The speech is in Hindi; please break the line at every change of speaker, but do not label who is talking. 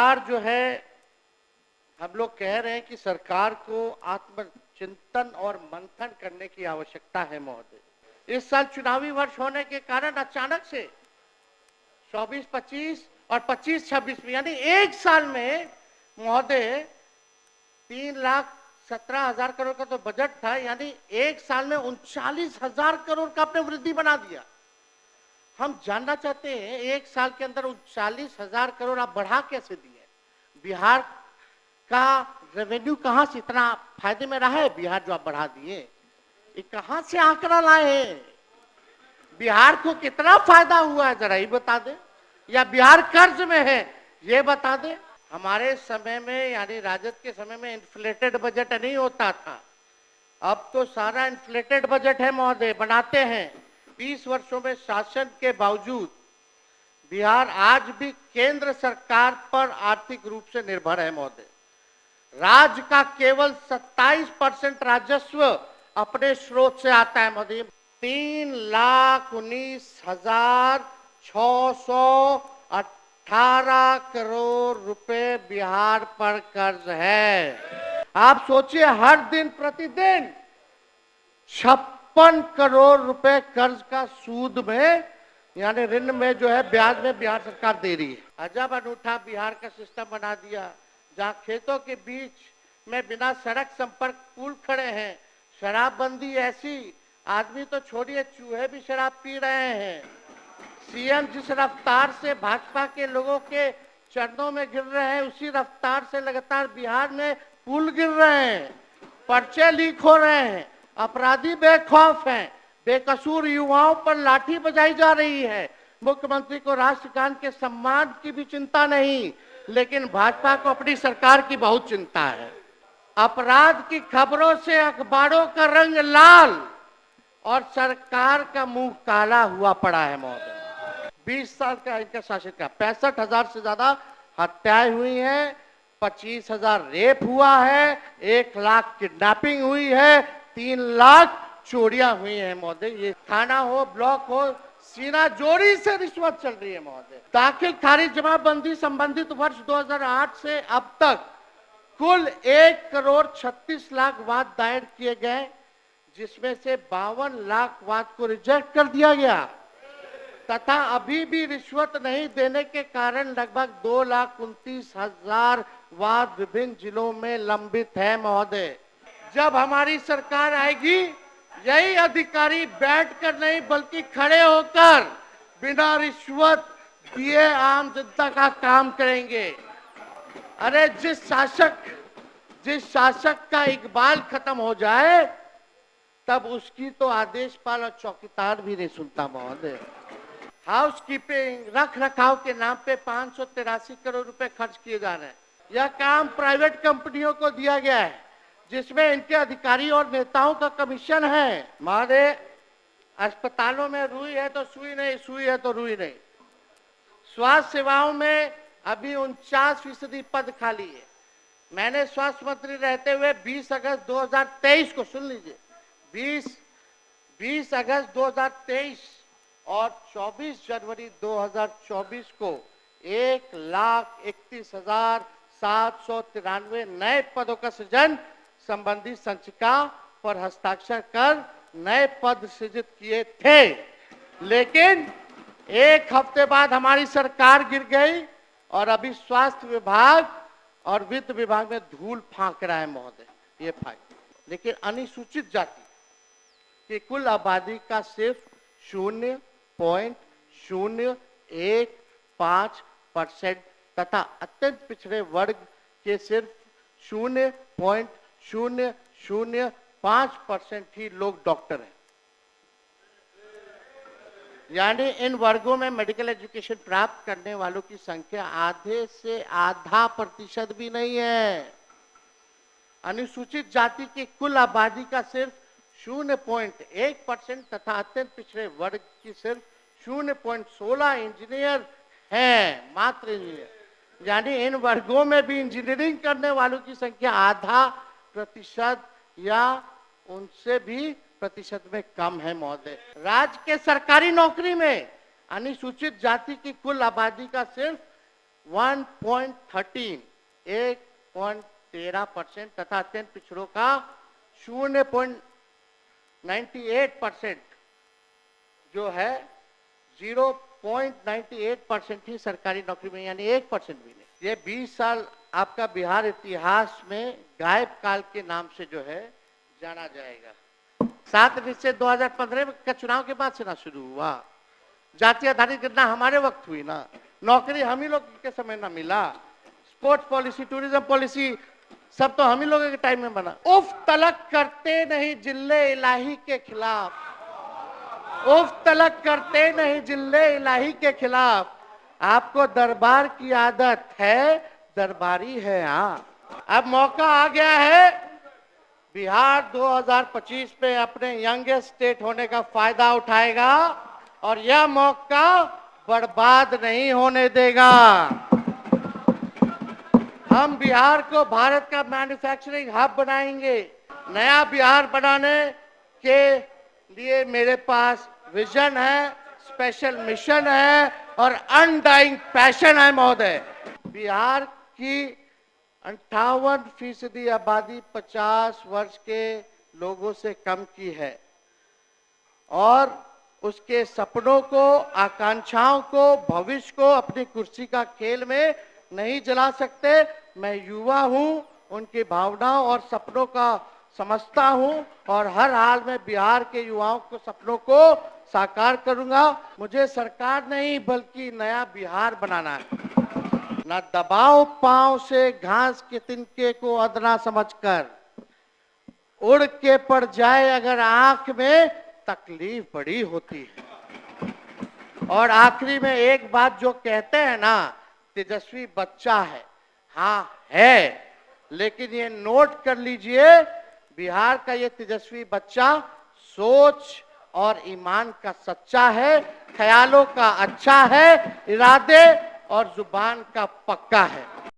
लगातार जो है हम लोग कह रहे हैं कि सरकार को आत्मचिंतन और मंथन करने की आवश्यकता है महोदय। इस साल चुनावी वर्ष होने के कारण अचानक से 24-25 और 25-26 में यानी एक साल में महोदय 3,17,000 करोड़ का तो बजट था, यानी एक साल में 39,000 करोड़ का आपने वृद्धि बना दिया। हम जानना चाहते हैं एक साल के अंदर 39,000 करोड़ आप बढ़ा कैसे दिए? बिहार का रेवेन्यू कहां से इतना फायदे में रहा है? बिहार जो आप बढ़ा दिए, ये कहां से आंकड़ा लाए हैं? बिहार को कितना फायदा हुआ है जरा ये बता दें, या बिहार कर्ज में है ये बता दें। हमारे समय में यानी राजद के समय में इन्फ्लेटेड बजट नहीं होता था, अब तो सारा इन्फ्लेटेड बजट है महोदय, बनाते हैं। 20 वर्षों में शासन के बावजूद बिहार आज भी केंद्र सरकार पर आर्थिक रूप से निर्भर है महोदय। राज्य का केवल 27% राजस्व अपने स्रोत से आता है महोदय। 3,19,618 करोड़ रुपए बिहार पर कर्ज है। आप सोचिए, हर दिन प्रतिदिन 56 करोड़ रुपए कर्ज का सूद में यानी ऋण में जो है ब्याज में बिहार सरकार दे रही है। अजब अनूठा बिहार का सिस्टम बना दिया, जहां खेतों के बीच में बिना सड़क संपर्क पुल खड़े हैं। शराबबंदी ऐसी, आदमी तो छोड़िए चूहे भी शराब पी रहे हैं। सीएम जिस रफ्तार से भाजपा के लोगों के चरणों में गिर रहे हैं, उसी रफ्तार से लगातार बिहार में पुल गिर रहे हैं, पर्चे लीक हो रहे हैं, अपराधी बेखौफ हैं, बेकसूर युवाओं पर लाठी बजाई जा रही है। मुख्यमंत्री को राष्ट्रगान के सम्मान की भी चिंता नहीं, लेकिन भाजपा को अपनी सरकार की बहुत चिंता है। अपराध की खबरों से अखबारों का रंग लाल और सरकार का मुंह काला हुआ पड़ा है महोदय। 20 साल का इनका शासन का 65,000 से ज्यादा हत्याएं हुई हैं, 25,000 रेप हुआ है, 1 लाख किडनैपिंग हुई है, 3 लाख चोरियां हुई हैं महोदय। ये थाना हो, ब्लॉक हो, सीना जोड़ी से रिश्वत चल रही है महोदय। दाखिल खारिज जमाबंदी संबंधित वर्ष 2008 से अब तक कुल 1,36,00,000 वाद दायर किए गए, जिसमें से 52 लाख वाद को रिजेक्ट कर दिया गया तथा अभी भी रिश्वत नहीं देने के कारण लगभग 2,29,000 वाद विभिन्न जिलों में लंबित है महोदय। जब हमारी सरकार आएगी, यही अधिकारी बैठकर नहीं बल्कि खड़े होकर बिना रिश्वत दिए आम जनता का काम करेंगे। अरे जिस शासक का इकबाल खत्म हो जाए, तब उसकी तो आदेशपाल और चौकीदार भी नहीं सुनता महोदय। हाउस कीपिंग रख रखाव के नाम पे 583 करोड़ रुपए खर्च किए जा रहे हैं। यह काम प्राइवेट कंपनियों को दिया गया है, जिसमें इनके अधिकारी और नेताओं का कमीशन है। हमारे अस्पतालों में रुई है तो सुई नहीं, सुई है तो रुई नहीं। स्वास्थ्य सेवाओं में अभी 49% पद खाली है। मैंने स्वास्थ्य मंत्री रहते हुए 20 अगस्त 2023 को, सुन लीजिए, 20 अगस्त 2023 और 24 जनवरी 2024 को 1,31,793 नए पदों का सृजन संबंधी संचिका पर हस्ताक्षर कर नए पद सृजित किए थे। लेकिन एक हफ्ते बाद हमारी सरकार गिर गई और अभी स्वास्थ्य विभाग और वित्त विभाग में धूल फांक रहा है महोदय, ये फायदा। लेकिन अनुसूचित जाति की कुल आबादी का सिर्फ 0.015% तथा अत्यंत पिछड़े वर्ग के सिर्फ 0.005% ही लोग डॉक्टर हैं। यानी इन वर्गों में मेडिकल एजुकेशन प्राप्त करने वालों की संख्या आधे से आधा प्रतिशत भी नहीं है। अनुसूचित जाति की कुल आबादी का सिर्फ 0.1% तथा अत्यंत पिछड़े वर्ग की सिर्फ 0.16 इंजीनियर हैं, मात्र इंजीनियर। यानी इन वर्गों में भी इंजीनियरिंग करने वालों की संख्या आधा प्रतिशत या उनसे भी प्रतिशत में कम है महोदय। राज्य के सरकारी नौकरी में अनुसूचित जाति की कुल आबादी का सिर्फ 1.13% तथा अत्यंत पिछड़ों का 0.98% जो है 0.98% ही सरकारी नौकरी में, यानी 1% भी नहीं। ये 20 साल आपका बिहार इतिहास में गायब काल के नाम से जो है जाना जाएगा। 7 निश्चय 2015 का चुनाव के बाद से ना शुरू हुआ। जाति आधारित गणना हमारे वक्त हुई ना, नौकरी हम ही लोग के समय ना मिला, स्पोर्ट्स पॉलिसी, टूरिज्म पॉलिसी सब तो हम ही लोगों के टाइम में बना। उफ तलक करते नहीं जिले इलाही के खिलाफ, उफ तलक करते नहीं जिले इलाही के खिलाफ। आपको दरबार की आदत है, दरबारी है। हाँ, अब मौका आ गया है बिहार 2025 में अपने यंगेस्ट स्टेट होने का फायदा उठाएगा और यह मौका बर्बाद नहीं होने देगा। हम बिहार को भारत का मैन्युफैक्चरिंग हब बनाएंगे। नया बिहार बनाने के लिए मेरे पास विजन है, स्पेशल मिशन है और अनडाइंग पैशन है महोदय। बिहार की 58% आबादी 50 वर्ष के लोगों से कम की है और उसके सपनों को, आकांक्षाओं को, भविष्य को अपनी कुर्सी का खेल में नहीं जला सकते। मैं युवा हूं, उनकी भावनाओं और सपनों का समझता हूं और हर हाल में बिहार के युवाओं को सपनों को साकार करूंगा। मुझे सरकार नहीं बल्कि नया बिहार बनाना है। ना दबाव पांव से घास के तिनके को अदना समझकर, उड़ के पड़ जाए अगर आंख में तकलीफ बड़ी होती है। और आखिरी में एक बात जो कहते हैं ना, तेजस्वी बच्चा है, हाँ है, लेकिन ये नोट कर लीजिए, बिहार का ये तेजस्वी बच्चा सोच और ईमान का सच्चा है, ख्यालों का अच्छा है, इरादे और जुबान का पक्का है।